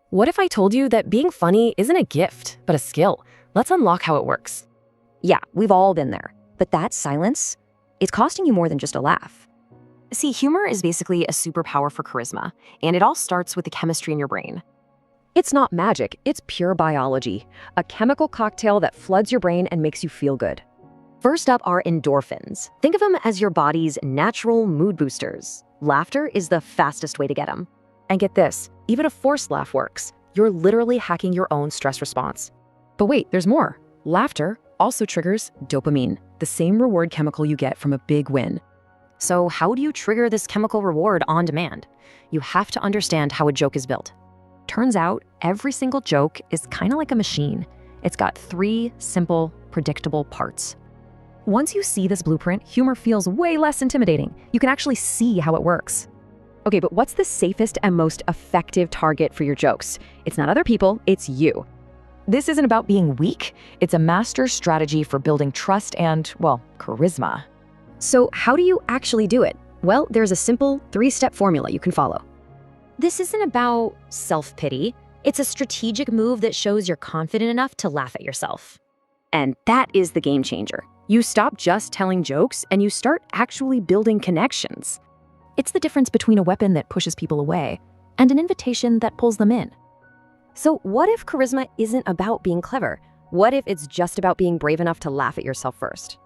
What if I told you that being funny isn't a gift, but a skill? Let's unlock how it works. Yeah, we've all been there. But that silence, it's costing you more than just a laugh. See, humor is basically a superpower for charisma, and it all starts with the chemistry in your brain. It's not magic, it's pure biology. A chemical cocktail that floods your brain and makes you feel good. First up are endorphins. Think of them as your body's natural mood boosters. Laughter is the fastest way to get them. And get this, even a forced laugh works. You're literally hacking your own stress response. But wait, there's more. Laughter also triggers dopamine, the same reward chemical you get from a big win. So how do you trigger this chemical reward on demand? You have to understand how a joke is built. Turns out, every single joke is kind of like a machine. It's got 3 simple, predictable parts. Once you see this blueprint, humor feels way less intimidating. You can actually see how it works. Okay, but what's the safest and most effective target for your jokes? It's not other people, it's you. This isn't about being weak. It's a master strategy for building trust and, well, charisma. So how do you actually do it? Well, there's a simple 3-step formula you can follow. This isn't about self-pity. It's a strategic move that shows you're confident enough to laugh at yourself. And that is the game changer. You stop just telling jokes and you start actually building connections. It's the difference between a weapon that pushes people away and an invitation that pulls them in. So what if charisma isn't about being clever? What if it's just about being brave enough to laugh at yourself first?